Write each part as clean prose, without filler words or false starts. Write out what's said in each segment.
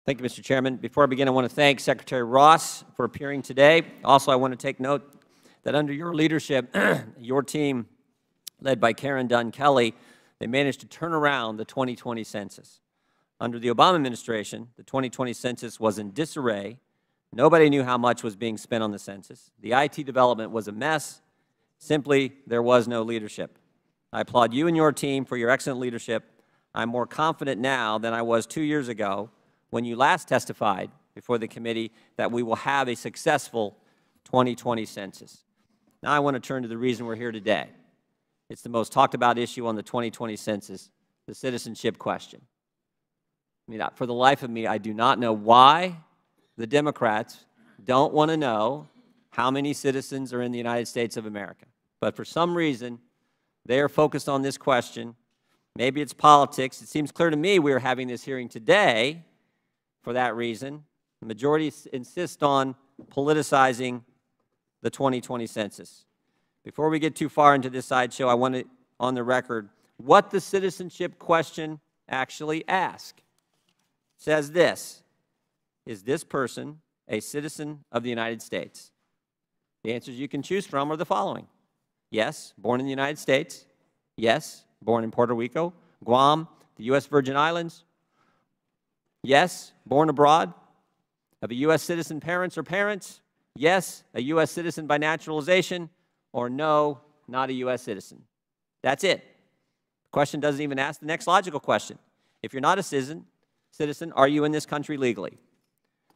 Thank you, Mr. Chairman. Before I begin, I want to thank Secretary Ross for appearing today. Also, I want to take note that under your leadership, your team, led by Karen Dunn Kelly, they managed to turn around the 2020 census. Under the Obama administration, the 2020 census was in disarray. Nobody knew how much was being spent on the census. The IT development was a mess. Simply, there was no leadership. I applaud you and your team for your excellent leadership. I'm more confident now than I was 2 years ago when you last testified before the committee that we will have a successful 2020 census. Now I want to turn to the reason we're here today. It's the most talked about issue on the 2020 census, the citizenship question. I mean, for the life of me, I do not know why the Democrats don't want to know how many citizens are in the United States of America. But for some reason, they are focused on this question. Maybe it's politics. It seems clear to me we are having this hearing today for that reason. The majority insists on politicizing the 2020 census. Before we get too far into this sideshow, I want to, on the record, what the citizenship question actually asks. It says this: is this person a citizen of the United States? The answers you can choose from are the following. Yes, born in the United States. Yes, born in Puerto Rico, Guam, the U.S. Virgin Islands. Yes, born abroad, of a U.S. citizen parents or parents. Yes, a U.S. citizen by naturalization. Or no, not a U.S. citizen. That's it. The question doesn't even ask the next logical question. If you're not a citizen, are you in this country legally?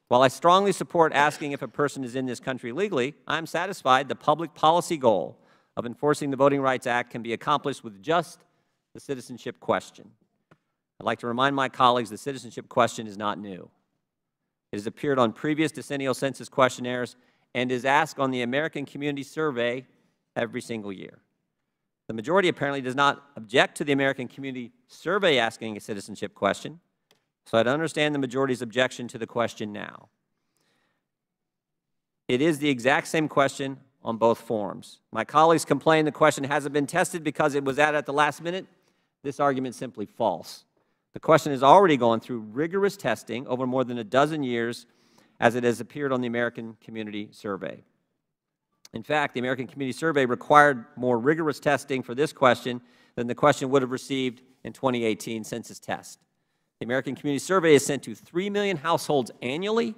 While I strongly support asking if a person is in this country legally, I'm satisfied the public policy goal of enforcing the Voting Rights Act can be accomplished with just the citizenship question. I'd like to remind my colleagues the citizenship question is not new. It has appeared on previous decennial census questionnaires and is asked on the American Community Survey every single year. The majority apparently does not object to the American Community Survey asking a citizenship question, so I'd understand the majority's objection to the question now. It is the exact same question on both forms. My colleagues complain the question hasn't been tested because it was added at the last minute. This argument is simply false. The question has already gone through rigorous testing over more than a dozen years as it has appeared on the American Community Survey. In fact, the American Community Survey required more rigorous testing for this question than the question would have received in 2018 census test. The American Community Survey is sent to 3 million households annually,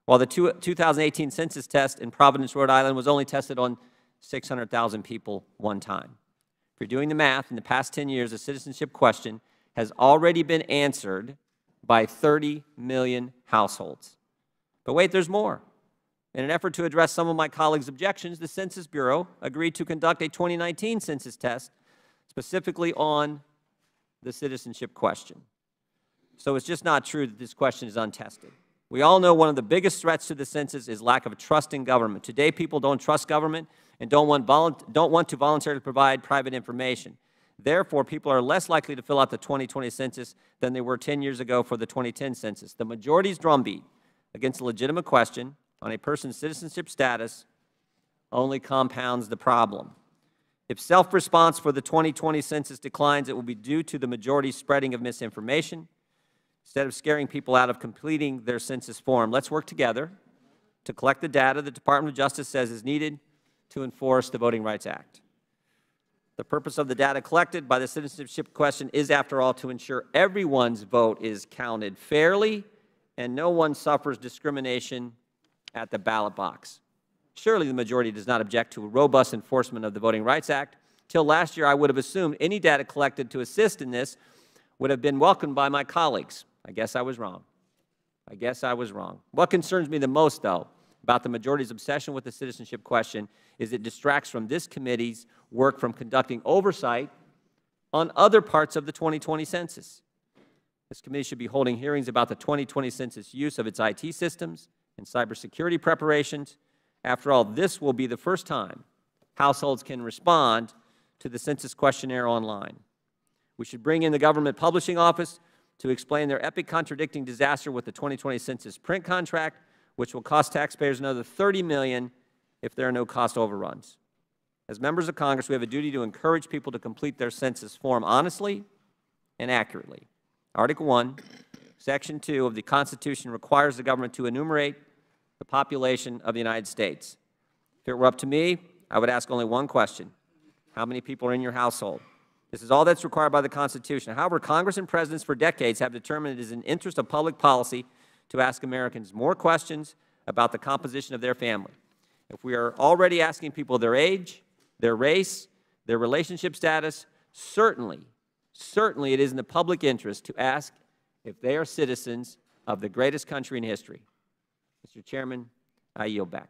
while the 2018 census test in Providence, Rhode Island was only tested on 600,000 people one time. If you're doing the math, in the past 10 years, the citizenship question has already been answered by 30 million households. But wait, there's more. In an effort to address some of my colleagues' objections, the Census Bureau agreed to conduct a 2019 census test specifically on the citizenship question. So it's just not true that this question is untested. We all know one of the biggest threats to the census is lack of trust in government. Today, people don't trust government and don't want to voluntarily provide private information. Therefore, people are less likely to fill out the 2020 census than they were 10 years ago for the 2010 census. The majority's drumbeat against a legitimate question on a person's citizenship status only compounds the problem. If self-response for the 2020 census declines, it will be due to the majority's spreading of misinformation. Instead of scaring people out of completing their census form, let's work together to collect the data the Department of Justice says is needed to enforce the Voting Rights Act. The purpose of the data collected by the citizenship question is, after all, to ensure everyone's vote is counted fairly and no one suffers discrimination at the ballot box. Surely the majority does not object to a robust enforcement of the Voting Rights Act. Till last year, I would have assumed any data collected to assist in this would have been welcomed by my colleagues. I guess I was wrong. I guess I was wrong. What concerns me the most, though, about the majority's obsession with the citizenship question is it distracts from this committee's work from conducting oversight on other parts of the 2020 census. This committee should be holding hearings about the 2020 census use of its IT systems and cybersecurity preparations. After all, this will be the first time households can respond to the census questionnaire online. We should bring in the government publishing office to explain their epic contradicting disaster with the 2020 census print contract, which will cost taxpayers another $30 million if there are no cost overruns. As members of Congress, we have a duty to encourage people to complete their census form honestly and accurately. Article 1 Section 2 of the Constitution requires the government to enumerate the population of the United States. If it were up to me, I would ask only one question. How many people are in your household? This is all that's required by the Constitution. However, Congress and presidents for decades have determined it is in the interest of public policy to ask Americans more questions about the composition of their family. If we are already asking people their age, their race, their relationship status, certainly it is in the public interest to ask if they are citizens of the greatest country in history. Mr. Chairman, I yield back.